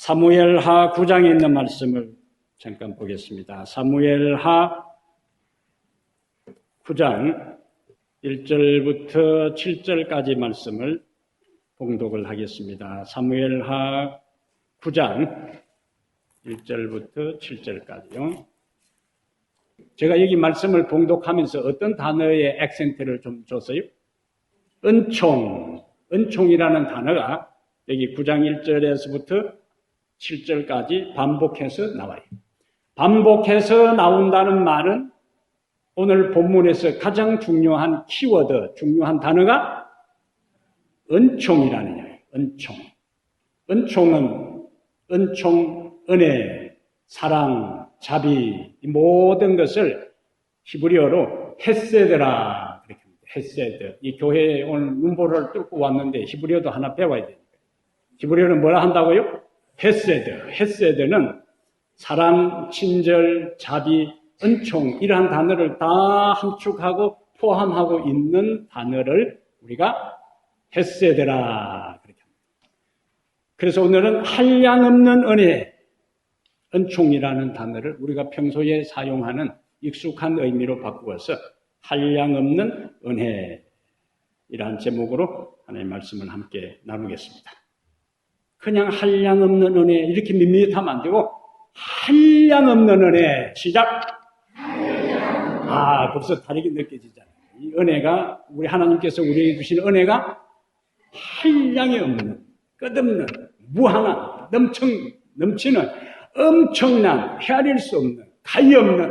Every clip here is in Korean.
사무엘하 9장에 있는 말씀을 잠깐 보겠습니다. 사무엘하 9장 1절부터 7절까지 말씀을 봉독을 하겠습니다. 사무엘하 9장 1절부터 7절까지요. 제가 여기 말씀을 봉독하면서 어떤 단어의 액센트를 좀 줬어요? 은총이라는 단어가 여기 9장 1절에서부터 7절까지 반복해서 나와요. 반복해서 나온다는 말은 오늘 본문에서 가장 중요한 키워드, 중요한 단어가 은총이라는 거예요. 은총은 은총, 은혜, 사랑, 자비, 이 모든 것을 히브리어로 헤세드라 그렇게 합니다. 헤세드. 이 교회에 오늘 문보를 뚫고 왔는데 히브리어도 하나 배워야 되니까. 히브리어는 뭐라 한다고요? 헤세드. 헤세드는 사랑, 친절, 자비, 은총 이러한 단어를 다 함축하고 포함하고 있는 단어를 우리가 헤세드라 그렇게 합니다. 그래서 오늘은 한량없는 은혜, 은총이라는 단어를 우리가 평소에 사용하는 익숙한 의미로 바꾸어서 한량없는 은혜이라는 제목으로 하나님의 말씀을 함께 나누겠습니다. 그냥 한량없는 은혜 이렇게 밋밋하면 안 되고 한량없는 은혜 시작. 벌써 다르게 느껴지잖아요. 이 은혜가 우리 하나님께서 우리에게 주신 은혜가 한량이 없는, 끝없는, 무한한, 넘치는 엄청난, 헤아릴 수 없는, 가히 없는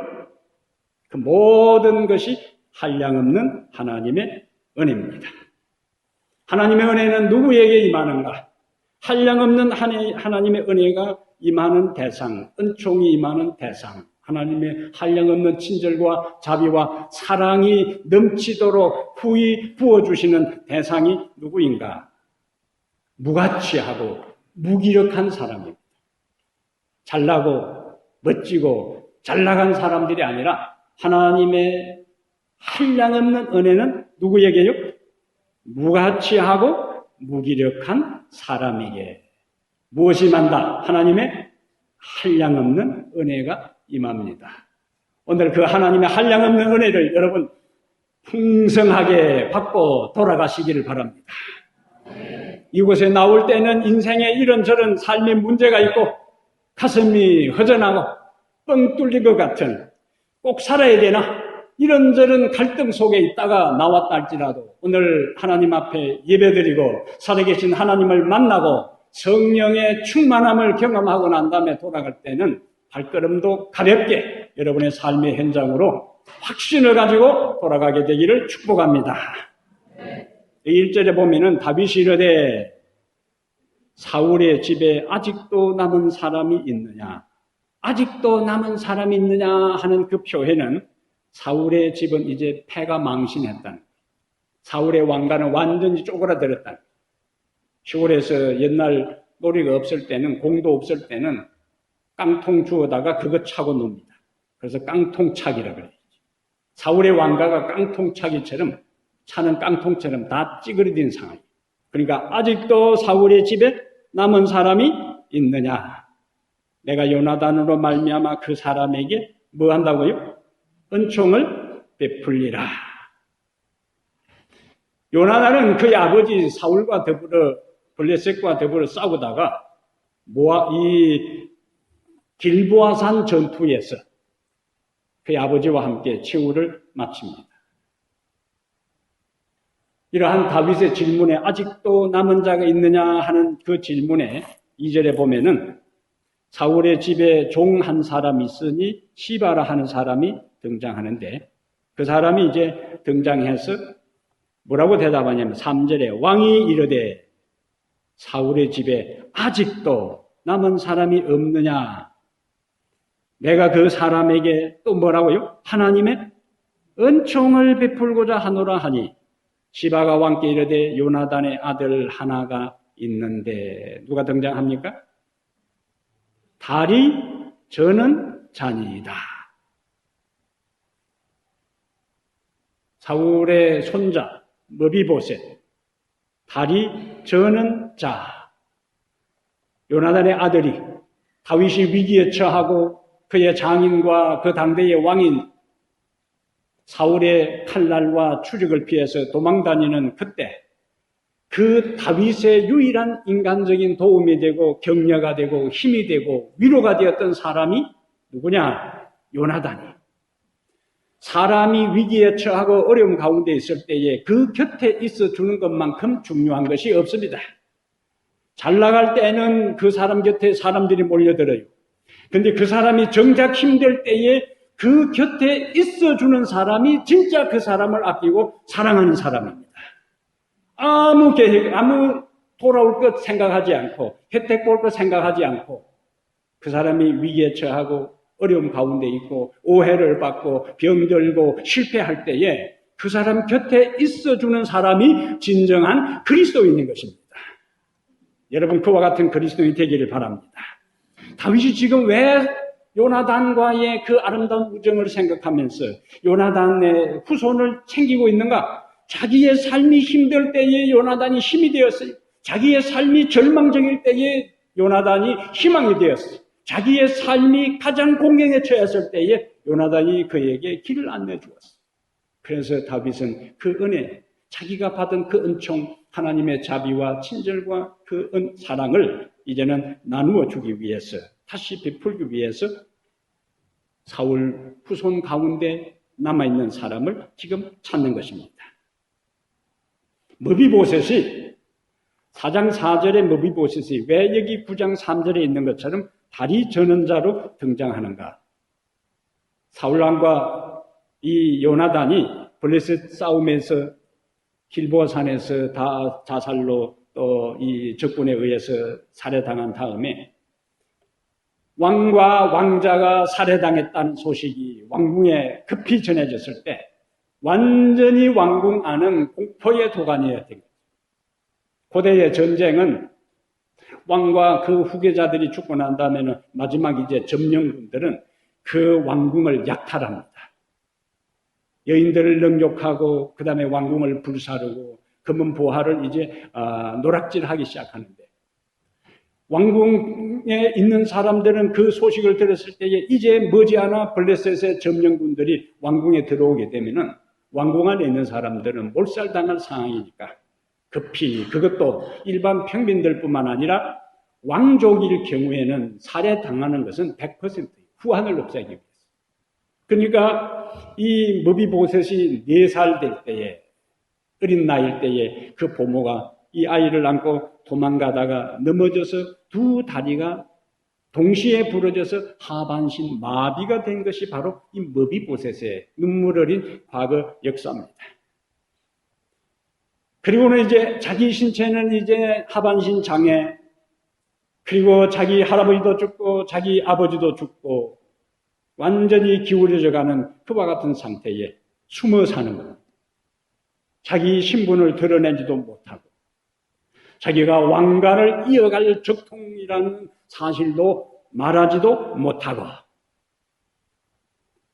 그 모든 것이 한량없는 하나님의 은혜입니다. 하나님의 은혜는 누구에게 임하는가? 한량없는 하나님의 은혜가 임하는 대상, 은총이 임하는 대상, 하나님의 한량없는 친절과 자비와 사랑이 넘치도록 후히 부어주시는 대상이 누구인가? 무가치하고 무기력한 사람입니다. 잘나고 멋지고 잘나간 사람들이 아니라 하나님의 한량없는 은혜는 누구에게요? 무가치하고 무기력한 사람에게 무엇이 임한다? 하나님의 한량없는 은혜가 임합니다. 오늘 그 하나님의 한량없는 은혜를 여러분 풍성하게 받고 돌아가시기를 바랍니다. 이곳에 나올 때는 인생에 이런저런 삶의 문제가 있고 가슴이 허전하고 뻥 뚫린 것 같은 꼭 살아야 되나? 이런저런 갈등 속에 있다가 나왔다 할지라도 오늘 하나님 앞에 예배드리고 살아계신 하나님을 만나고 성령의 충만함을 경험하고 난 다음에 돌아갈 때는 발걸음도 가볍게 여러분의 삶의 현장으로 확신을 가지고 돌아가게 되기를 축복합니다. 1절에 보면은 다윗이 이르되 사울의 집에 아직도 남은 사람이 있느냐? 아직도 남은 사람이 있느냐 하는 그 표현은 사울의 집은 이제 패가 망신했다는 거예요. 사울의 왕가는 완전히 쪼그라들었다는 거예요. 시골에서 옛날 놀이가 없을 때는, 공도 없을 때는 깡통 주워다가 그거 차고 놉니다. 그래서 깡통차기라고 그래요. 사울의 왕가가 깡통차기처럼 차는 깡통처럼 다 찌그러진 상황이에요. 그러니까 아직도 사울의 집에 남은 사람이 있느냐? 내가 요나단으로 말미암아 그 사람에게 뭐 한다고요? 은총을 베풀리라. 요나단은 그의 아버지 사울과 더불어 블레셋과 더불어 싸우다가 이 길보아산 전투에서 그의 아버지와 함께 최후를 마칩니다. 이러한 다윗의 질문에 아직도 남은 자가 있느냐 하는 그 질문에 2절에 보면은 사울의 집에 종 한 사람이 있으니 시바라 하는 사람이 등장하는데 그 사람이 이제 등장해서 뭐라고 대답하냐면 3절에 왕이 이르되 사울의 집에 아직도 남은 사람이 없느냐? 내가 그 사람에게 또 뭐라고요? 하나님의 은총을 베풀고자 하노라 하니 시바가 왕께 이르되 요나단의 아들 하나가 있는데 누가 등장합니까? 달이 저는 자니이다. 사울의 손자 머비보셋, 달이 저는 자. 요나단의 아들이 다윗이 위기에 처하고 그의 장인과 그 당대의 왕인 사울의 칼날과 추적을 피해서 도망다니는 그때 그 다윗의 유일한 인간적인 도움이 되고 격려가 되고 힘이 되고 위로가 되었던 사람이 누구냐? 요나단이. 사람이 위기에 처하고 어려움 가운데 있을 때에 그 곁에 있어 주는 것만큼 중요한 것이 없습니다. 잘 나갈 때는 그 사람 곁에 사람들이 몰려들어요. 근데 그 사람이 정작 힘들 때에 그 곁에 있어 주는 사람이 진짜 그 사람을 아끼고 사랑하는 사람입니다. 아무 계획, 아무 돌아올 것 생각하지 않고 혜택 볼 것 생각하지 않고 그 사람이 위기에 처하고 어려움 가운데 있고 오해를 받고 병들고 실패할 때에 그 사람 곁에 있어주는 사람이 진정한 그리스도인인 것입니다. 여러분 그와 같은 그리스도인이 되기를 바랍니다. 다윗이 지금 왜 요나단과의 그 아름다운 우정을 생각하면서 요나단의 후손을 챙기고 있는가? 자기의 삶이 힘들 때에 요나단이 힘이 되었어요. 자기의 삶이 절망적일 때에 요나단이 희망이 되었어요. 자기의 삶이 가장 공경에 처했을 때에 요나단이 그에게 길을 안내 주었어요. 그래서 다윗은 그 은혜, 자기가 받은 그 은총, 하나님의 자비와 친절과 그 사랑을 이제는 나누어 주기 위해서, 다시 베풀기 위해서 사울 후손 가운데 남아있는 사람을 지금 찾는 것입니다. 머비보셋이 4장 4절의 머비보셋이 왜 여기 9장 3절에 있는 것처럼 다리 저는 자로 등장하는가? 사울왕과 이 요나단이 블레셋 싸움에서 길보아 산에서 다 자살로 또 이 적군에 의해서 살해당한 다음에 왕과 왕자가 살해당했다는 소식이 왕궁에 급히 전해졌을 때 완전히 왕궁 안은 공포의 도가니였던 거죠. 고대의 전쟁은 왕과 그 후계자들이 죽고 난 다음에는 마지막 이제 점령군들은 그 왕궁을 약탈합니다. 여인들을 능욕하고 그 다음에 왕궁을 불사르고 금은 보화를 이제 노락질하기 시작하는데 왕궁에 있는 사람들은 그 소식을 들었을 때에 이제 머지않아 블레셋의 점령군들이 왕궁에 들어오게 되면은 왕궁 안에 있는 사람들은 몰살당할 상황이니까 급히 그것도 일반 평민들뿐만 아니라 왕족일 경우에는 살해당하는 것은 100% 후환을 없애기 위해서. 그러니까 이 머비보셋이 4살 될 때에 어린 나이일 때에 그 부모가 이 아이를 안고 도망가다가 넘어져서 두 다리가 동시에 부러져서 하반신 마비가 된 것이 바로 이 머비보셋의 눈물 어린 과거 역사입니다. 그리고는 이제 자기 신체는 이제 하반신 장애, 그리고 자기 할아버지도 죽고 자기 아버지도 죽고 완전히 기울어져 가는 그와 같은 상태에 숨어 사는 겁니다. 자기 신분을 드러내지도 못하고 자기가 왕가를 이어갈 적통이라는 사실도 말하지도 못하고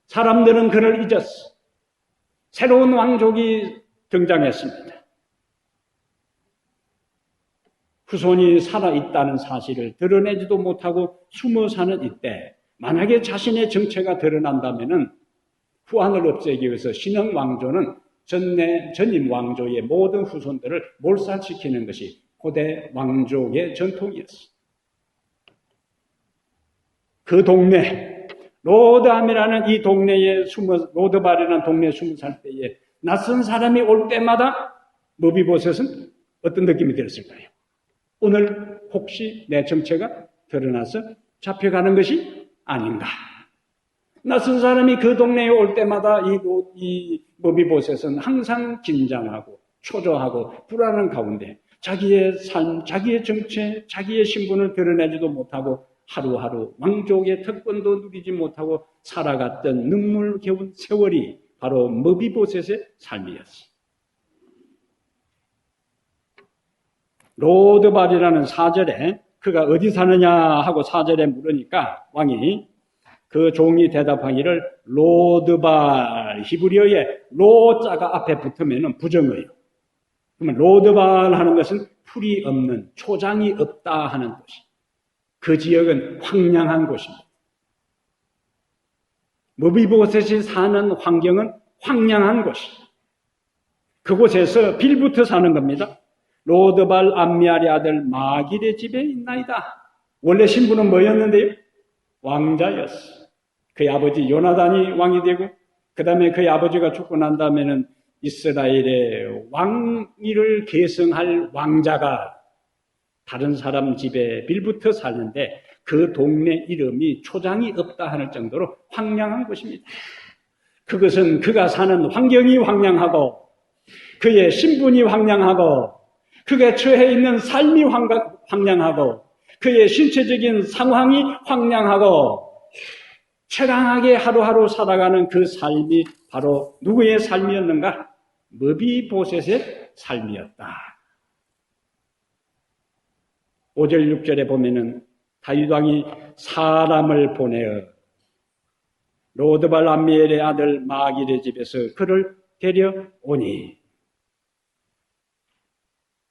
사람들은 그를 잊었어. 새로운 왕족이 등장했습니다. 후손이 살아있다는 사실을 드러내지도 못하고 숨어 사는 이때 만약에 자신의 정체가 드러난다면 후환을 없애기 위해서 신흥 왕조는 전임 왕조의 모든 후손들을 몰살시키는 것이 고대 왕족의 전통이었습니다. 그 동네 로드암이라는 이 동네에 로드발이라는 동네에 숨어 살 때에 낯선 사람이 올 때마다 머비보셋은 어떤 느낌이 들었을까요? 오늘 혹시 내 정체가 드러나서 잡혀가는 것이 아닌가? 낯선 사람이 그 동네에 올 때마다 이 머비보셋은 항상 긴장하고 초조하고 불안한 가운데 자기의 삶, 자기의 정체, 자기의 신분을 드러내지도 못하고 하루하루 왕족의 특권도 누리지 못하고 살아갔던 눈물겨운 세월이 바로 머비보셋의 삶이었습니다. 로드발이라는 사절에 그가 어디 사느냐 하고 사절에 물으니까 왕이 그 종이 대답하기를 로드발, 히브리어의 로자가 앞에 붙으면 부정어예요. 그러면 로드발 하는 것은 풀이 없는, 초장이 없다 하는 뜻이. 그 지역은 황량한 곳입니다. 무비보셋이 사는 환경은 황량한 곳입니다. 그곳에서 빌부터 사는 겁니다. 로드발 암미알의 아들 마길의 집에 있나이다. 원래 신부는 뭐였는데요? 왕자였어. 그의 아버지 요나단이 왕이 되고 그 다음에 그의 아버지가 죽고 난 다음에는 이스라엘의 왕위를 계승할 왕자가 다른 사람 집에 빌부터 살는데 그 동네 이름이 초장이 없다 하는 정도로 황량한 곳입니다. 그것은 그가 사는 환경이 황량하고 그의 신분이 황량하고 그가 처해 있는 삶이 황량하고 그의 신체적인 상황이 황량하고 처량하게 하루하루 살아가는 그 삶이 바로 누구의 삶이었는가? 무비보셋의 삶이었다. 5절 6절에 보면은 다윗 왕이 사람을 보내어 로드발 암미엘의 아들 마길의 집에서 그를 데려오니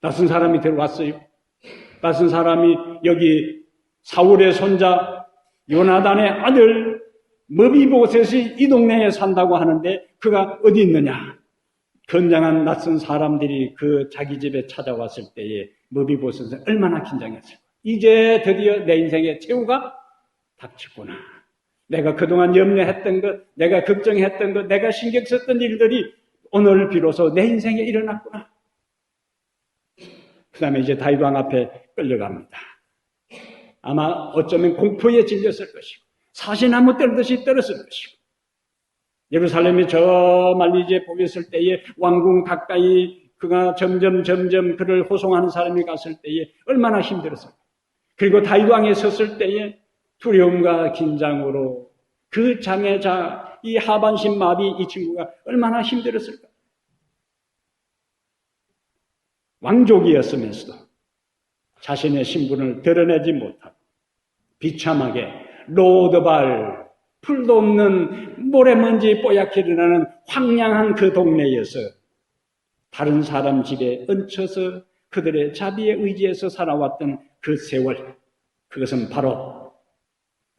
낯선 사람이 들어왔어요. 낯선 사람이 여기 사울의 손자 요나단의 아들 무비보셋이 이 동네에 산다고 하는데 그가 어디 있느냐? 건장한 낯선 사람들이 그 자기 집에 찾아왔을 때에 무비보셋은 얼마나 긴장했을까? 이제 드디어 내 인생의 최후가 닥쳤구나. 내가 그동안 염려했던 것, 내가 걱정했던 것, 내가 신경 썼던 일들이 오늘 비로소 내 인생에 일어났구나. 그 다음에 이제 다윗 왕 앞에 끌려갑니다. 아마 어쩌면 공포에 질렸을 것이고 사시나무 떨듯이 떨었을 것이고 예루살렘이 저 멀리 이제 보였을 때에 왕궁 가까이 그가 점점 그를 호송하는 사람이 갔을 때에 얼마나 힘들었을까. 그리고 다윗 왕에 섰을 때에 두려움과 긴장으로 그 장애자 이 하반신 마비 이 친구가 얼마나 힘들었을까. 왕족이었으면서도 자신의 신분을 드러내지 못하고 비참하게 로드발 풀도 없는 모래먼지 뽀얗게 일어나는 황량한 그 동네에서 다른 사람 집에 얹혀서 그들의 자비에 의지해서 살아왔던 그 세월, 그것은 바로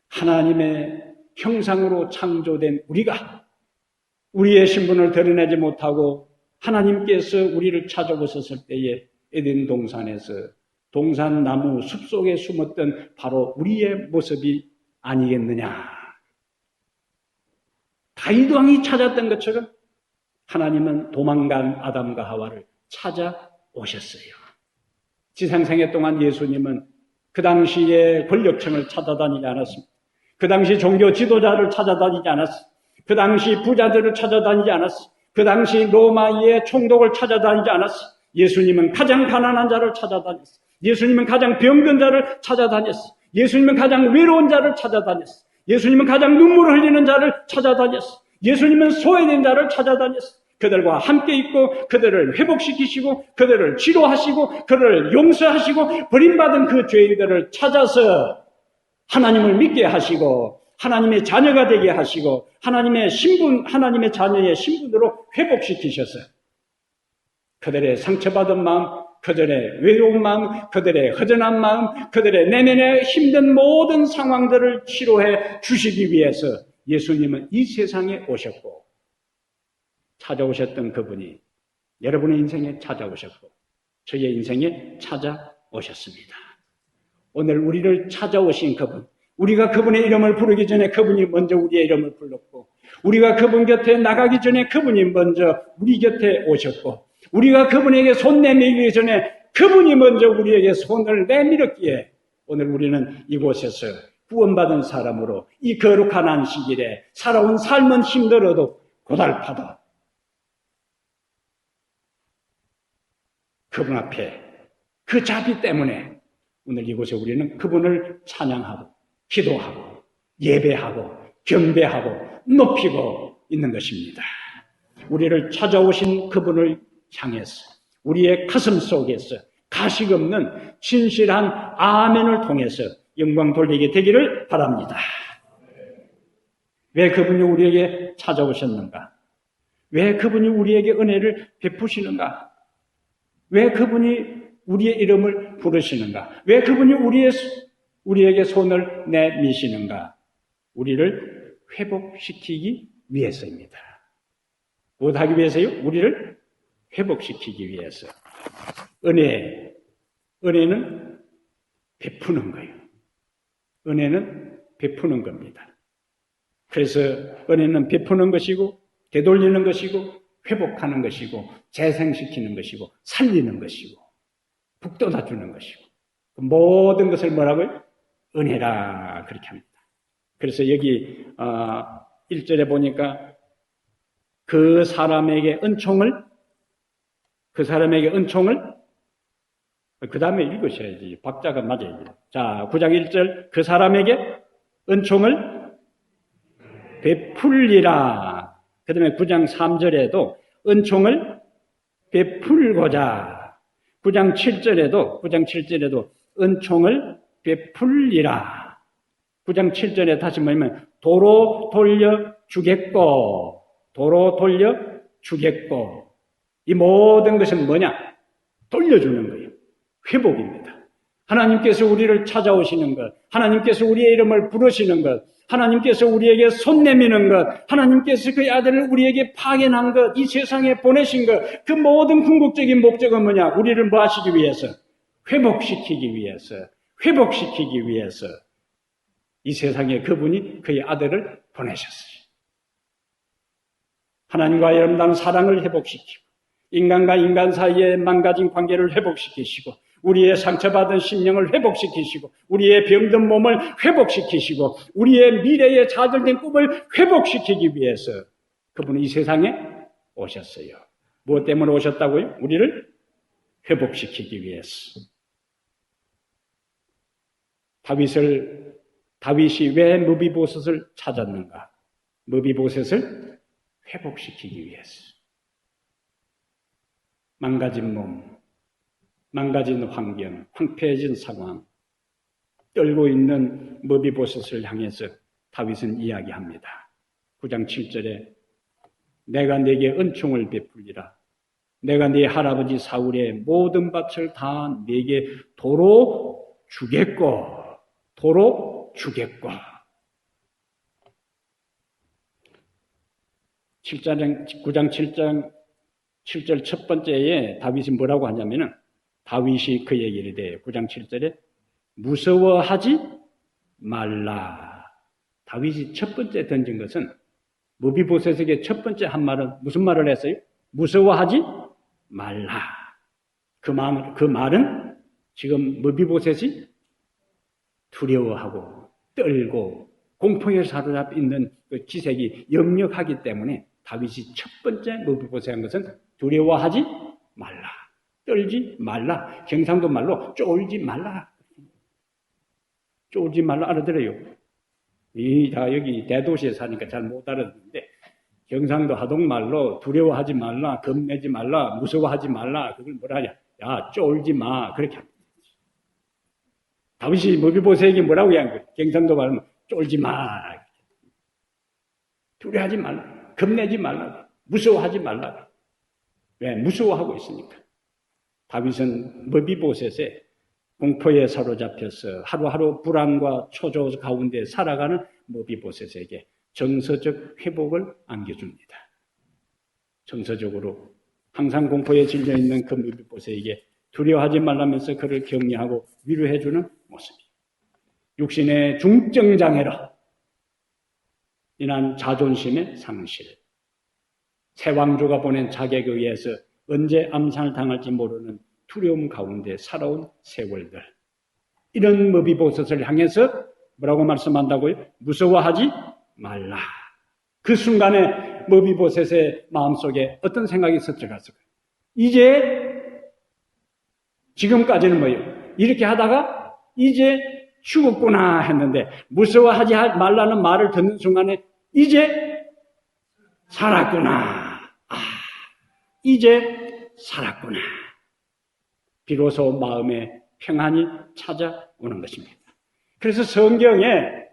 하나님의 형상으로 창조된 우리가 우리의 신분을 드러내지 못하고 하나님께서 우리를 찾아오셨을 때에 에덴 동산에서 동산나무 숲속에 숨었던 바로 우리의 모습이 아니겠느냐. 다윗 왕이 찾았던 것처럼 하나님은 도망간 아담과 하와를 찾아오셨어요. 지상생애 동안 예수님은 그 당시에 권력층을 찾아다니지 않았습니다. 그 당시 종교 지도자를 찾아다니지 않았습니다. 그 당시 부자들을 찾아다니지 않았습니다. 그 당시 로마의 총독을 찾아다니지 않았습니다. 예수님은 가장 가난한 자를 찾아다녔어요. 예수님은 가장 병든 자를 찾아다녔어요. 예수님은 가장 외로운 자를 찾아다녔어요. 예수님은 가장 눈물을 흘리는 자를 찾아다녔어요. 예수님은 소외된 자를 찾아다녔어요. 그들과 함께 있고 그들을 회복시키시고 그들을 치료하시고 그들을 용서하시고 버림받은 그 죄인들을 찾아서 하나님을 믿게 하시고 하나님의 자녀가 되게 하시고 하나님의 신분, 하나님의 자녀의 신분으로 회복시키셔서 그들의 상처받은 마음, 그들의 외로운 마음, 그들의 허전한 마음, 그들의 내면의 힘든 모든 상황들을 치료해 주시기 위해서 예수님은 이 세상에 오셨고 찾아오셨던 그분이 여러분의 인생에 찾아오셨고 저의 인생에 찾아오셨습니다. 오늘 우리를 찾아오신 그분, 우리가 그분의 이름을 부르기 전에 그분이 먼저 우리의 이름을 불렀고 우리가 그분 곁에 나가기 전에 그분이 먼저 우리 곁에 오셨고 우리가 그분에게 손 내밀기 전에 그분이 먼저 우리에게 손을 내밀었기에 오늘 우리는 이곳에서 구원받은 사람으로 이 거룩한 안식일에 살아온 삶은 힘들어도 고달파도 그분 앞에 그 자비 때문에 오늘 이곳에 우리는 그분을 찬양하고 기도하고 예배하고 경배하고 높이고 있는 것입니다. 우리를 찾아오신 그분을 향해서 우리의 가슴 속에서 가식 없는 진실한 아멘을 통해서 영광 돌리게 되기를 바랍니다. 왜 그분이 우리에게 찾아오셨는가? 왜 그분이 우리에게 은혜를 베푸시는가? 왜 그분이 우리의 이름을 부르시는가? 왜 그분이 우리에게 손을 내미시는가? 우리를 회복시키기 위해서입니다. 무엇하기 위해서요? 우리를 회복시키기 위해서. 은혜는 베푸는 거예요. 은혜는 베푸는 겁니다. 그래서 은혜는 베푸는 것이고, 되돌리는 것이고, 회복하는 것이고, 재생시키는 것이고, 살리는 것이고, 북돋아주는 것이고, 모든 것을 뭐라고요? 은혜라 그렇게 합니다. 그래서 여기 1절에 보니까 그 사람에게 은총을 그 다음에 읽으셔야지. 박자가 맞아야지. 자, 9장 1절 그 사람에게 은총을 베풀리라. 그 다음에 9장 3절에도 은총을 베풀고자 9장 7절에도 은총을 베풀리라. 9장 7절에 다시 뭐냐면 도로 돌려 주겠고 이 모든 것은 뭐냐? 돌려주는 거예요. 회복입니다. 하나님께서 우리를 찾아오시는 것, 하나님께서 우리의 이름을 부르시는 것, 하나님께서 우리에게 손 내미는 것, 하나님께서 그의 아들을 우리에게 파견한 것, 이 세상에 보내신 것, 그 모든 궁극적인 목적은 뭐냐? 우리를 뭐 하시기 위해서? 회복시키기 위해서 이 세상에 그분이 그의 아들을 보내셨어요. 하나님과의 아름다운 사랑을 회복시키고 인간과 인간 사이의 망가진 관계를 회복시키시고 우리의 상처받은 심령을 회복시키시고 우리의 병든 몸을 회복시키시고 우리의 미래의 좌절된 꿈을 회복시키기 위해서 그분은 이 세상에 오셨어요. 무엇 때문에 오셨다고요? 우리를 회복시키기 위해서. 다윗이 왜 무비보셋을 찾았는가? 무비보셋을 회복시키기 위해서. 망가진 몸, 망가진 환경, 황폐해진 상황, 떨고 있는 무비보셋을 향해서 다윗은 이야기합니다. 9장 7절에 내가 네게 은총을 베풀리라. 내가 네 할아버지 사울의 모든 밭을 다 네게 도로 주겠고 9장 7절 첫 번째에 다윗이 뭐라고 하냐면은 다윗이 그 얘기를 해요. 9장 7절에 무서워하지 말라. 다윗이 첫 번째 던진 것은 무비보셋에게 첫 번째 한 말은 무슨 말을 했어요? 무서워하지 말라. 그 말은 지금 무비보셋이 두려워하고 떨고 공포에 사로잡혀 있는 그 기색이 역력하기 때문에 다윗이 첫 번째 무비보셋한 것은 두려워하지 말라. 떨지 말라. 경상도 말로 쫄지 말라. 쫄지 말라 알아들어요. 다 여기 대도시에 사니까 잘 못 알아듣는데 경상도 하동말로 두려워하지 말라, 겁내지 말라, 무서워하지 말라. 그걸 뭐라 하냐? 야, 쫄지 마. 그렇게 합니다. 다윗이 무비보셋에게 뭐라고 한 거예요? 경상도 말로 쫄지 마. 두려워하지 말라. 겁내지 말라. 무서워하지 말라. 왜? 무서워하고 있으니까. 다윗은 무비보셋에 공포에 사로잡혀서 하루하루 불안과 초조 가운데 살아가는 무비보셋에게 정서적 회복을 안겨줍니다. 정서적으로 항상 공포에 질려있는 그 무비보셋에게 두려워하지 말라면서 그를 격려하고 위로해주는 모습이에요. 육신의 중증장애로 인한 자존심의 상실, 새 왕조가 보낸 자객에 의해서 언제 암살을 당할지 모르는 두려움 가운데 살아온 세월들, 이런 무비보셋을 향해서 뭐라고 말씀한다고요? 무서워하지 말라. 그 순간에 무비보셋의 마음속에 어떤 생각이 스쳐갔을까요? 이제 지금까지는 뭐예요? 이렇게 하다가 이제 죽었구나 했는데 무서워하지 말라는 말을 듣는 순간에 이제 살았구나. 이제 살았구나. 비로소 마음에 평안이 찾아오는 것입니다. 그래서 성경에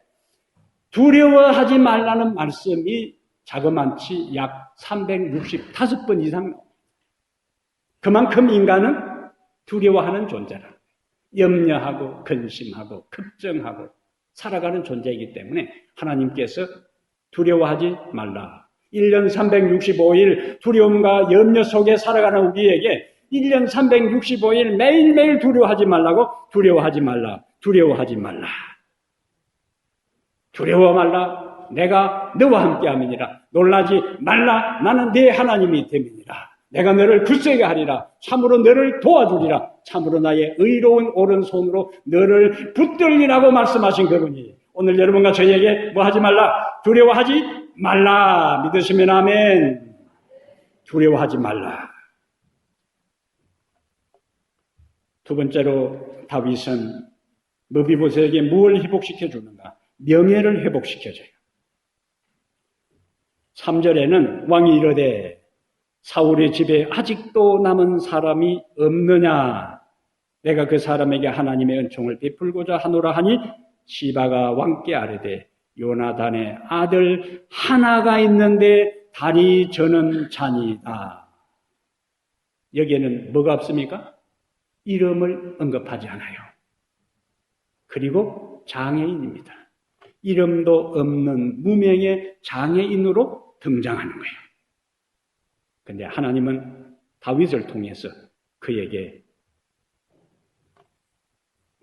두려워하지 말라는 말씀이 자그만치 약 365번 이상 나옵니다. 그만큼 인간은 두려워하는 존재라. 염려하고 근심하고 걱정하고 살아가는 존재이기 때문에 하나님께서 두려워하지 말라. 1년 365일 두려움과 염려 속에 살아가는 우리에게 1년 365일 매일매일 두려워하지 말라고 두려워하지 말라. 두려워하지 말라. 두려워 말라. 내가 너와 함께 함이니라. 놀라지 말라. 나는 네 하나님이 됨이니라. 내가 너를 굳세게 하리라. 참으로 너를 도와주리라. 참으로 나의 의로운 오른손으로 너를 붙들리라고 말씀하신 그분이 오늘 여러분과 저에게 뭐 하지 말라? 두려워하지 말라. 믿으시면 아멘. 두려워하지 말라. 두 번째로 다윗은 므비보셋에게 무엇을 회복시켜 주는가? 명예를 회복시켜줘요. 3절에는 왕이 이르되 사울의 집에 아직도 남은 사람이 없느냐? 내가 그 사람에게 하나님의 은총을 베풀고자 하노라 하니 시바가 왕께 아뢰되 요나단의 아들 하나가 있는데 다리 저는 자니이다. 여기에는 뭐가 없습니까? 이름을 언급하지 않아요. 그리고 장애인입니다. 이름도 없는 무명의 장애인으로 등장하는 거예요. 근데 하나님은 다윗을 통해서 그에게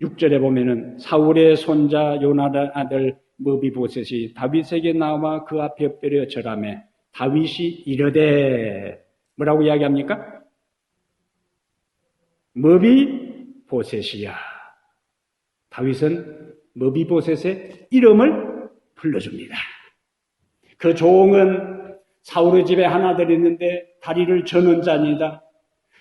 6절에 보면은 사울의 손자 요나단 아들 므비보셋이 다윗에게 나와 그 앞에 엎드려 절하매 다윗이 이르되 뭐라고 이야기합니까? 므비보셋이야. 다윗은 므비보셋의 이름을 불러줍니다. 그 종은 사울의 집에 하나들 있는데 다리를 저는 자니다.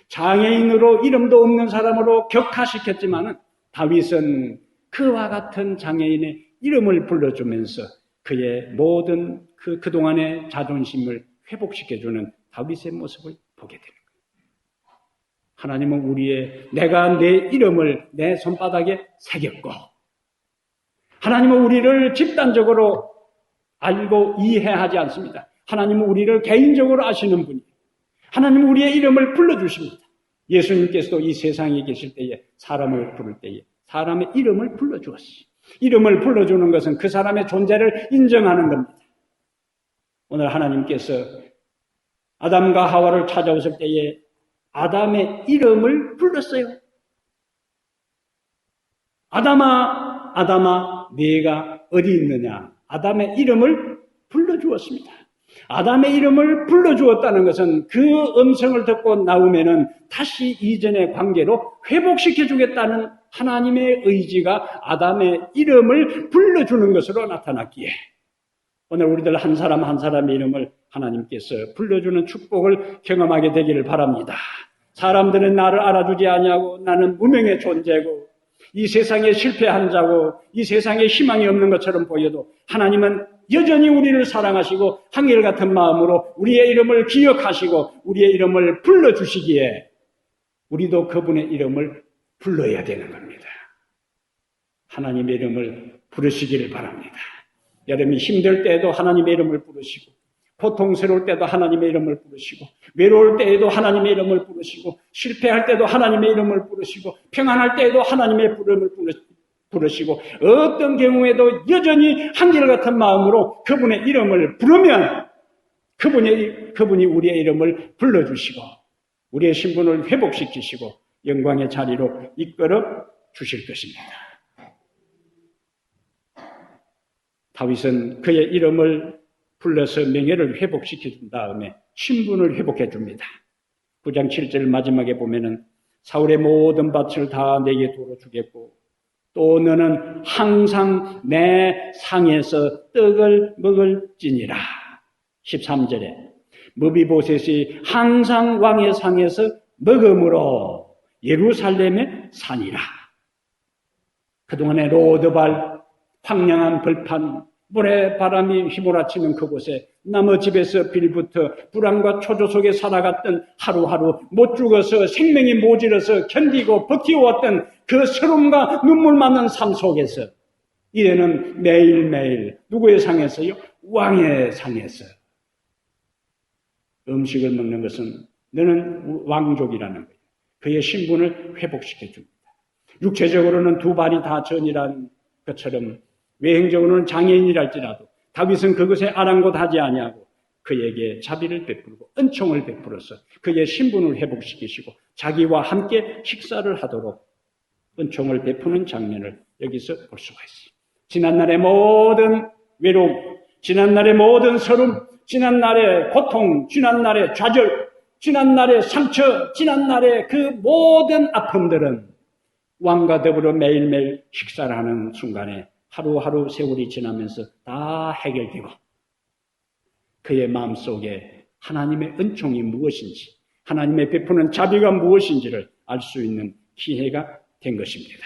장애인으로 이름도 없는 사람으로 격하시켰지만은 다윗은 그와 같은 장애인의 이름을 불러주면서 그의 모든 그동안의 자존심을 회복시켜주는 다윗의 모습을 보게 됩니다. 하나님은 내가 내 이름을 내 손바닥에 새겼고, 하나님은 우리를 집단적으로 알고 이해하지 않습니다. 하나님은 우리를 개인적으로 아시는 분이에요. 하나님은 우리의 이름을 불러주십니다. 예수님께서도 이 세상에 계실 때에 사람을 부를 때에 사람의 이름을 불러주었어요. 이름을 불러주는 것은 그 사람의 존재를 인정하는 겁니다. 오늘 하나님께서 아담과 하와를 찾아오실 때에 아담의 이름을 불렀어요. 아담아, 아담아, 네가 어디 있느냐? 아담의 이름을 불러주었습니다. 아담의 이름을 불러주었다는 것은 그 음성을 듣고 나오면은 다시 이전의 관계로 회복시켜주겠다는 하나님의 의지가 아담의 이름을 불러주는 것으로 나타났기에 오늘 우리들 한 사람 한 사람의 이름을 하나님께서 불러주는 축복을 경험하게 되기를 바랍니다. 사람들은 나를 알아주지 아니하고 나는 무명의 존재고 이 세상에 실패한 자고 이 세상에 희망이 없는 것처럼 보여도 하나님은 여전히 우리를 사랑하시고 한결같은 마음으로 우리의 이름을 기억하시고 우리의 이름을 불러주시기에 우리도 그분의 이름을 불러야 되는 겁니다. 하나님의 이름을 부르시기를 바랍니다. 여러분이 힘들 때에도 하나님의 이름을 부르시고 고통스러울 때도 하나님의 이름을 부르시고 외로울 때에도 하나님의 이름을 부르시고 실패할 때도 하나님의 이름을 부르시고 평안할 때에도 하나님의 이름을 부르시고 어떤 경우에도 여전히 한결같은 마음으로 그분의 이름을 부르면 그분이 우리의 이름을 불러주시고 우리의 신분을 회복시키시고 영광의 자리로 이끌어 주실 것입니다. 다윗은 그의 이름을 불러서 명예를 회복시켜 준 다음에 신분을 회복해 줍니다. 9장 7절 마지막에 보면은 사울의 모든 밭을 다 내게 도로 주겠고 또 너는 항상 내 상에서 떡을 먹을지니라. 13절에 므비보셋이 항상 왕의 상에서 먹음으로 예루살렘의 산이라. 그동안의 로드발 황량한 벌판 물에 바람이 휘몰아치는 그곳에 남의 집에서 빌부터 불안과 초조 속에 살아갔던 하루하루 못 죽어서 생명이 모질어서 견디고 버티어왔던 그 서름과 눈물 많은 삶 속에서 이제는 매일매일 누구의 상에서요? 왕의 상에서 음식을 먹는 것은 너는 왕족이라는 거예요. 그의 신분을 회복시켜 줍니다. 육체적으로는 두 발이 다 전이란 것처럼 외행적으로는 장애인이랄지라도 다윗은 그것에 아랑곳하지 아니하고 그에게 자비를 베풀고 은총을 베풀어서 그의 신분을 회복시키시고 자기와 함께 식사를 하도록 은총을 베푸는 장면을 여기서 볼 수가 있어요. 지난날의 모든 외로움, 지난날의 모든 서름, 지난날의 고통, 지난날의 좌절, 지난날의 상처, 지난날의 그 모든 아픔들은 왕과 더불어 매일매일 식사를 하는 순간에 하루하루 세월이 지나면서 다 해결되고 그의 마음속에 하나님의 은총이 무엇인지, 하나님의 베푸는 자비가 무엇인지를 알 수 있는 기회가 된 것입니다.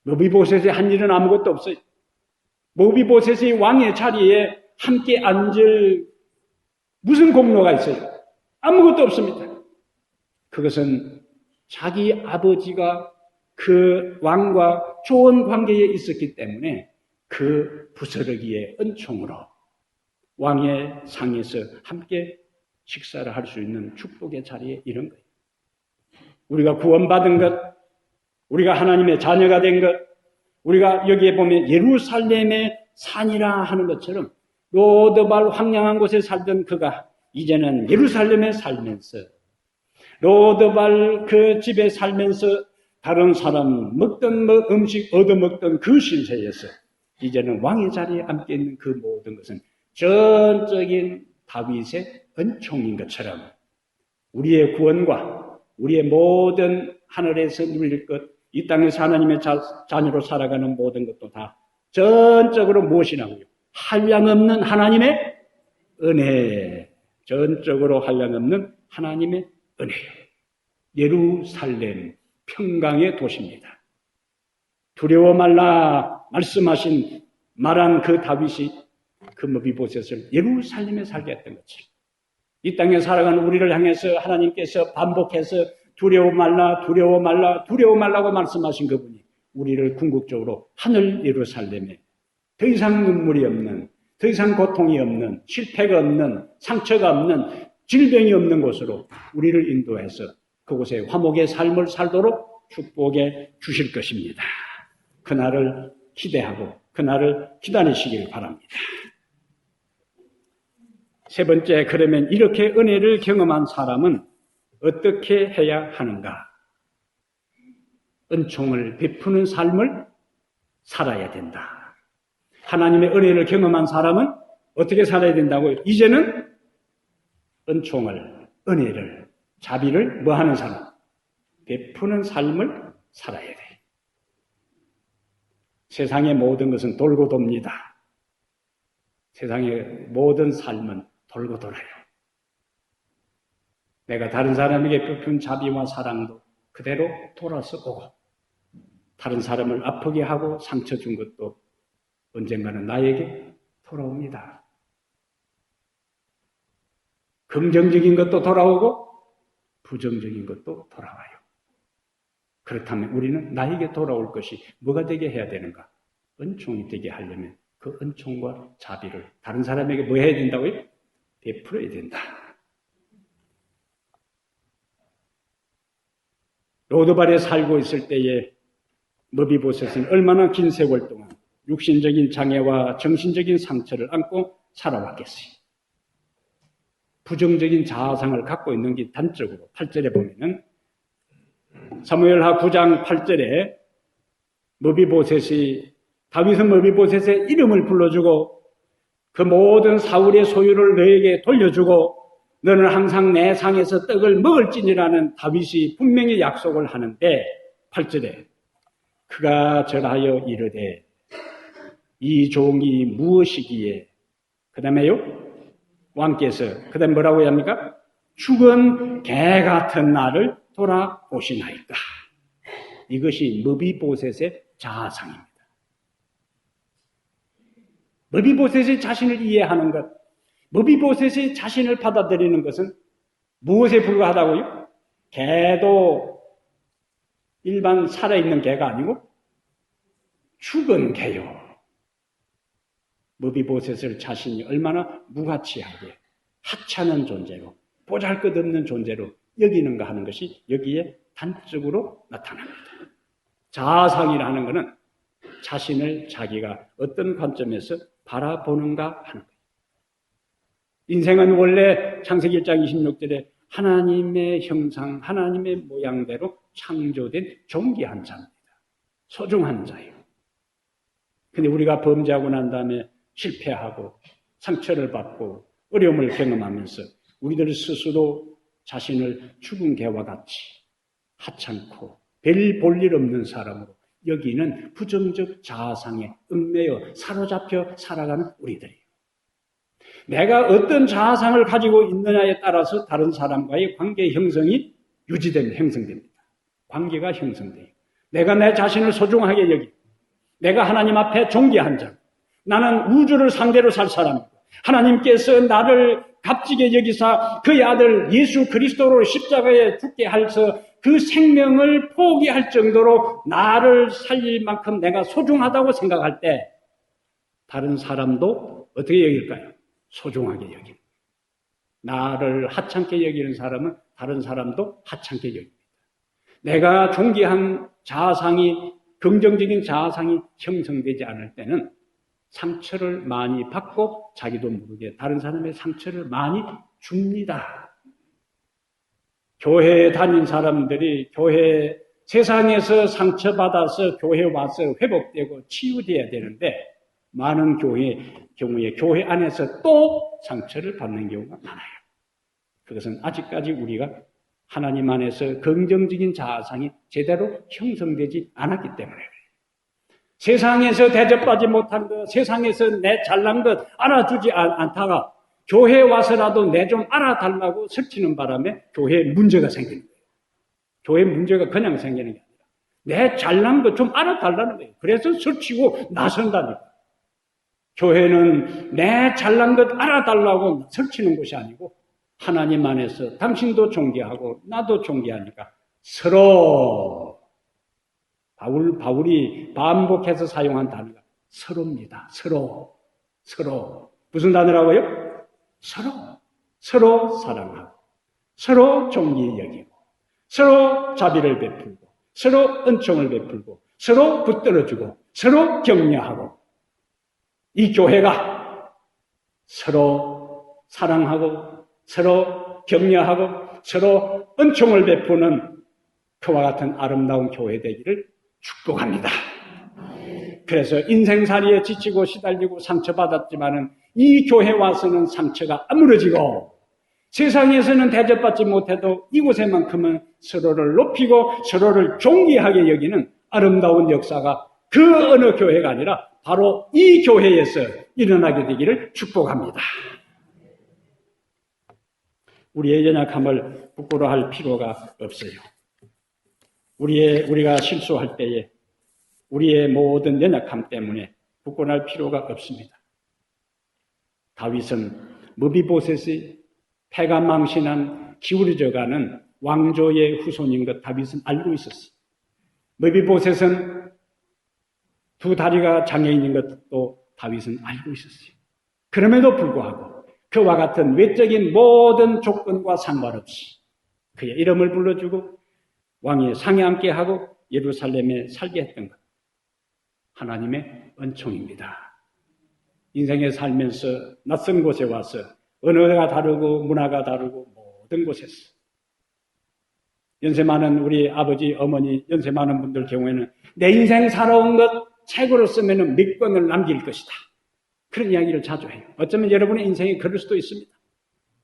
머비보셋의 한 일은 아무것도 없어요. 머비보셋의 왕의 자리에 함께 앉을 무슨 공로가 있어요? 아무것도 없습니다. 그것은 자기 아버지가 그 왕과 좋은 관계에 있었기 때문에 그 부스러기의 은총으로 왕의 상에서 함께 식사를 할 수 있는 축복의 자리에 이른 거예요. 우리가 구원받은 것, 우리가 하나님의 자녀가 된 것, 우리가 여기에 보면 예루살렘의 산이라 하는 것처럼 로드발 황량한 곳에 살던 그가 이제는 예루살렘에 살면서 로드발 그 집에 살면서 다른 사람 먹던 음식 얻어먹던 그 신세에서 이제는 왕의 자리에 앉게 있는 그 모든 것은 전적인 다윗의 은총인 것처럼 우리의 구원과 우리의 모든 하늘에서 누릴 것, 이 땅에서 하나님의 자녀로 살아가는 모든 것도 다 전적으로 무엇이냐고요? 한량없는 하나님의 은혜. 전적으로 한량없는 하나님의 은혜예요. 예루살렘 평강의 도시입니다. 두려워 말라 말한 그 다윗이 그 머비보셋을 예루살렘에 살게 했던 것처럼 이 땅에 살아가는 우리를 향해서 하나님께서 반복해서 두려워 말라고 말씀하신 그분이 우리를 궁극적으로 하늘 예루살렘에 더 이상 눈물이 없는, 더 이상 고통이 없는, 실패가 없는, 상처가 없는, 질병이 없는 곳으로 우리를 인도해서 그곳에 화목의 삶을 살도록 축복해 주실 것입니다. 그날을 기대하고 그날을 기다리시길 바랍니다. 세 번째, 그러면 이렇게 은혜를 경험한 사람은 어떻게 해야 하는가? 은총을 베푸는 삶을 살아야 된다. 하나님의 은혜를 경험한 사람은 어떻게 살아야 된다고요? 이제는 은총을, 은혜를, 자비를 뭐 하는 사람? 베푸는 삶을 살아야 돼. 세상의 모든 것은 돌고 돕니다. 세상의 모든 삶은 돌고 돌아요. 내가 다른 사람에게 베푼 자비와 사랑도 그대로 돌아서 오고 다른 사람을 아프게 하고 상처 준 것도 언젠가는 나에게 돌아옵니다. 긍정적인 것도 돌아오고 부정적인 것도 돌아와요. 그렇다면 우리는 나에게 돌아올 것이 뭐가 되게 해야 되는가? 은총이 되게 하려면 그 은총과 자비를 다른 사람에게 뭐 해야 된다고요? 베풀어야 된다. 로드발에 살고 있을 때에 머비보셋은 얼마나 긴 세월 동안 육신적인 장애와 정신적인 상처를 안고 살아왔겠어요. 부정적인 자아상을 갖고 있는 게 단적으로 8절에 보면은 사무엘하 9장 8절에 다윗은 머비보셋의 이름을 불러주고 그 모든 사울의 소유를 너에게 돌려주고 너는 항상 내 상에서 떡을 먹을지니라는 다윗이 분명히 약속을 하는데 8절에 그가 절하여 이르되 이 종이 무엇이기에 그 다음에요 왕께서 그 다음에 뭐라고 합니까? 죽은 개 같은 나를 돌아보시나이까. 이것이 머비보셋의 자아상입니다. 머비보셋의 자신을 이해하는 것, 머비보셋의 자신을 받아들이는 것은 무엇에 불과하다고요? 개도 일반 살아있는 개가 아니고 죽은 개요. 머비보셋을 자신이 얼마나 무가치하게 하찮은 존재로 보잘것없는 존재로 여기는가 하는 것이 여기에 단적으로 나타납니다. 자아상이라는 것은 자신을 자기가 어떤 관점에서 바라보는가 하는 거예요. 인생은 원래 창세기 1장 26절에 하나님의 형상, 하나님의 모양대로 창조된 존귀한 자입니다. 소중한 자예요. 근데 우리가 범죄하고 난 다음에 실패하고 상처를 받고 어려움을 경험하면서 우리들 스스로 자신을 죽은 개와 같이 하찮고 별 볼 일 없는 사람으로 여기는 부정적 자아상에 얽매여 사로잡혀 살아가는 우리들이에요. 내가 어떤 자아상을 가지고 있느냐에 따라서 다른 사람과의 관계 형성이 형성됩니다. 관계가 형성돼요. 내가 내 자신을 소중하게 여기고 내가 하나님 앞에 존귀한 자, 나는 우주를 상대로 살 사람이고 하나님께서 나를 값지게 여기사 그의 아들 예수 그리스도로 십자가에 죽게 하셔서 그 생명을 포기할 정도로 나를 살릴 만큼 내가 소중하다고 생각할 때 다른 사람도 어떻게 여길까요? 소중하게 여깁니다. 나를 하찮게 여기는 사람은 다른 사람도 하찮게 여깁니다. 내가 존귀한 자아상이, 긍정적인 자아상이 형성되지 않을 때는 상처를 많이 받고 자기도 모르게 다른 사람의 상처를 많이 줍니다. 교회에 다닌 사람들이 세상에서 상처받아서 교회 와서 회복되고 치유되어야 되는데 많은 경우에 교회 안에서 또 상처를 받는 경우가 많아요. 그것은 아직까지 우리가 하나님 안에서 긍정적인 자아상이 제대로 형성되지 않았기 때문에 세상에서 대접받지 못한 것, 세상에서 내 잘난 것 알아주지 않다가 교회에 와서라도 내 좀 알아달라고 설치는 바람에 교회에 문제가 생기는 거예요. 교회에 문제가 그냥 생기는 게 아니라 내 잘난 것 좀 알아달라는 거예요. 그래서 설치고 나선다니까. 교회는 내 잘난 것 알아달라고 설치는 곳이 아니고 하나님 안에서 당신도 존귀하고 나도 존귀하니까 서로 바울이 반복해서 사용한 단어가 서로입니다. 서로. 무슨 단어라고요? 서로 사랑하고, 서로 존귀히 여기고, 서로 자비를 베풀고, 서로 은총을 베풀고, 서로 붙들어주고, 서로 격려하고, 이 교회가 서로 사랑하고, 서로 격려하고, 서로 은총을 베푸는 그와 같은 아름다운 교회 되기를 축복합니다. 그래서 인생살이에 지치고 시달리고 상처받았지만은 이 교회 와서는 상처가 아물어지고 세상에서는 대접받지 못해도 이곳에만큼은 서로를 높이고 서로를 존귀하게 여기는 아름다운 역사가 그 어느 교회가 아니라 바로 이 교회에서 일어나게 되기를 축복합니다. 우리의 연약함을 부끄러워할 필요가 없어요. 우리가 실수할 때에 우리의 모든 연약함 때문에 부끄러워할 필요가 없습니다. 다윗은 무비보셋의 패가 망신한 기울어져가는 왕조의 후손인 것 다윗은 알고 있었어요. 무비보셋은 두 다리가 장애인인 것도 다윗은 알고 있었어요. 그럼에도 불구하고 그와 같은 외적인 모든 조건과 상관없이 그의 이름을 불러주고 왕의 상에 앉게 하고 예루살렘에 살게 했던 것. 하나님의 은총입니다. 인생에 살면서 낯선 곳에 와서 언어가 다르고 문화가 다르고 모든 곳에서 연세 많은 우리 아버지, 어머니, 연세 많은 분들 경우에는 내 인생 살아온 것 책으로 쓰면 몇 권을 남길 것이다. 그런 이야기를 자주 해요. 어쩌면 여러분의 인생이 그럴 수도 있습니다.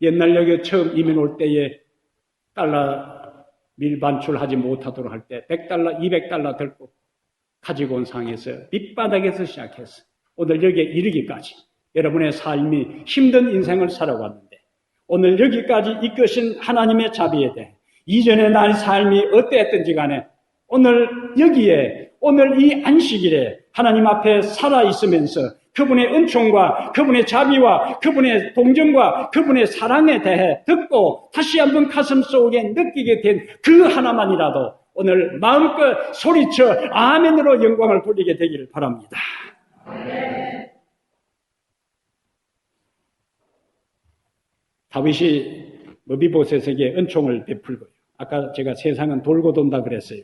옛날 여기 처음 이민 올 때에 달러 밀반출하지 못하도록 할 때 100달러, 200달러 들고 가지고 온 상에서 밑바닥에서 시작해서 오늘 여기에 이르기까지 여러분의 삶이 힘든 인생을 살아왔는데 오늘 여기까지 이끄신 하나님의 자비에 대해 이전에 나의 삶이 어땠든지 간에 오늘 여기에 오늘 이 안식일에 하나님 앞에 살아있으면서 그분의 은총과 그분의 자비와 그분의 동정과 그분의 사랑에 대해 듣고 다시 한번 가슴 속에 느끼게 된 그 하나만이라도 오늘 마음껏 소리쳐 아멘으로 영광을 돌리게 되기를 바랍니다. 아멘. 다윗이 무비보셋에게 은총을 베풀고요. 아까 제가 세상은 돌고 돈다 그랬어요.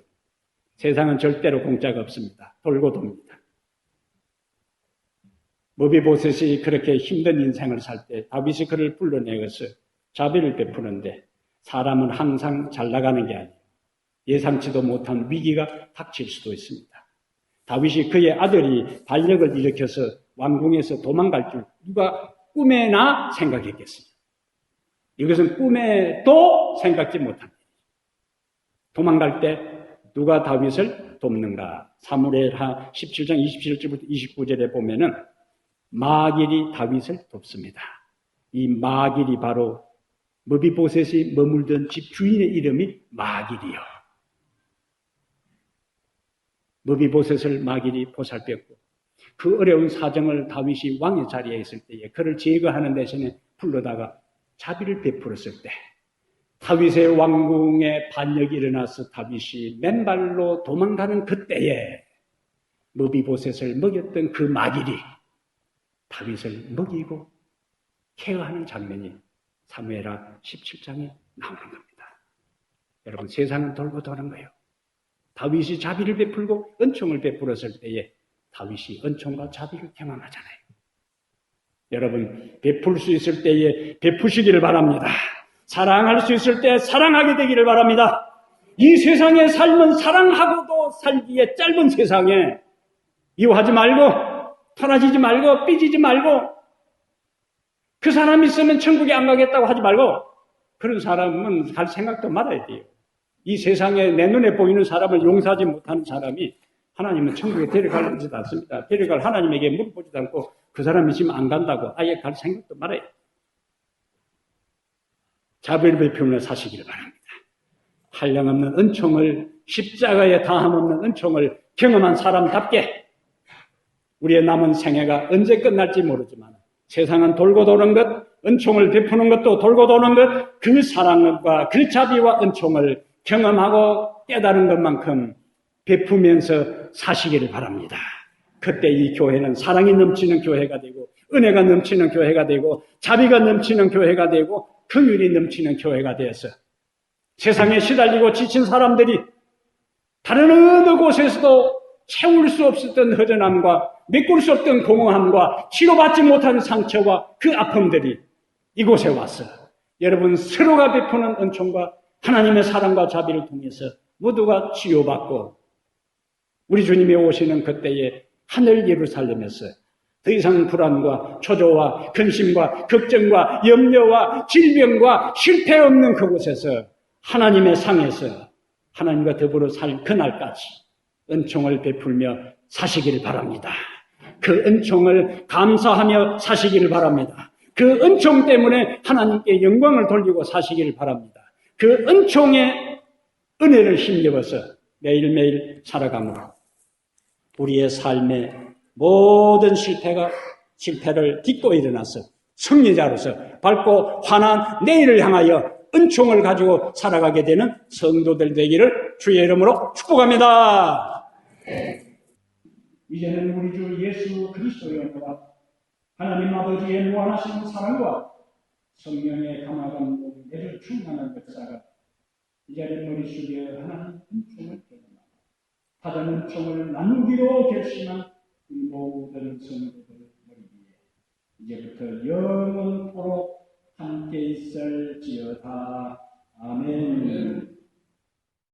세상은 절대로 공짜가 없습니다. 돌고 돕니다. 머비보셋이 그렇게 힘든 인생을 살 때 다윗이 그를 불러내어서 자비를 베푸는데 사람은 항상 잘 나가는 게 아니에요. 예상치도 못한 위기가 닥칠 수도 있습니다. 다윗이 그의 아들이 반역을 일으켜서 왕궁에서 도망갈 줄 누가 꿈에나 생각했겠습니까? 이것은 꿈에도 생각지 못합니다. 도망갈 때 누가 다윗을 돕는가? 사무엘하 17장 27절부터 29절에 보면은 마길이 다윗을 돕습니다. 이 마길이 바로 머비보셋이 머물던 집 주인의 이름이 마길이요. 머비보셋을 마길이 보살폈고 그 어려운 사정을 다윗이 왕의 자리에 있을 때에 그를 제거하는 대신에 불러다가 자비를 베풀었을 때 다윗의 왕궁에 반역이 일어나서 다윗이 맨발로 도망가는 그때에 머비보셋을 먹였던 그 마길이 다윗을 먹이고 케어하는 장면이 사무엘하 17장에 나오는 겁니다. 여러분, 세상은 돌고 도는 거예요. 다윗이 자비를 베풀고 은총을 베풀었을 때에 다윗이 은총과 자비를 경험하잖아요. 여러분, 베풀 수 있을 때에 베푸시기를 바랍니다. 사랑할 수 있을 때 사랑하게 되기를 바랍니다. 이 세상의 삶은 사랑하고도 살기에 짧은 세상에 미워하지 말고 토라지지 말고 삐지지 말고 그 사람 있으면 천국에 안 가겠다고 하지 말고 그런 사람은 갈 생각도 말아야 돼요. 이 세상에 내 눈에 보이는 사람을 용서하지 못하는 사람이 하나님은 천국에 데려가지도 않습니다. 데려갈 하나님에게 물어보지도 않고 그 사람이 지금 안 간다고 아예 갈 생각도 말아요. 자비를 베풀며 사시기를 바랍니다. 한량없는 은총을 십자가에 다함없는 은총을 경험한 사람답게 우리의 남은 생애가 언제 끝날지 모르지만 세상은 돌고 도는 것, 은총을 베푸는 것도 돌고 도는 것, 그 사랑과 그 자비와 은총을 경험하고 깨달은 것만큼 베푸면서 사시기를 바랍니다. 그때 이 교회는 사랑이 넘치는 교회가 되고 은혜가 넘치는 교회가 되고 자비가 넘치는 교회가 되고 긍휼이 넘치는 교회가 되어서 세상에 시달리고 지친 사람들이 다른 어느 곳에서도 채울 수 없었던 허전함과 메꿀 수 없던 공허함과 치료받지 못한 상처와 그 아픔들이 이곳에 와서 여러분 서로가 베푸는 은총과 하나님의 사랑과 자비를 통해서 모두가 치유받고 우리 주님이 오시는 그때에 하늘 예루살렘에서 더 이상 불안과 초조와 근심과 걱정과 염려와 질병과 실패 없는 그곳에서 하나님의 상에서 하나님과 더불어 살 그날까지 은총을 베풀며 사시기를 바랍니다. 그 은총을 감사하며 사시기를 바랍니다. 그 은총 때문에 하나님께 영광을 돌리고 사시기를 바랍니다. 그 은총의 은혜를 힘입어서 매일매일 살아감으로 우리의 삶의 모든 실패를 딛고 일어나서 승리자로서 밝고 환한 내일을 향하여 은총을 가지고 살아가게 되는 성도들 되기를 주의 이름으로 축복합니다. 이제는 우리 주 예수 그리스도의 은혜와 하나님 아버지의 무한하신 사랑과 성령의 감화감동 매주 충만한 역사가 이제는 머릿속에 하나님 은총을 경험하고 받은 은총을 나누기로 결심한 이 모든 성도들 머리 위에 이제부터 영원토록 함께 있을지어다. 아멘.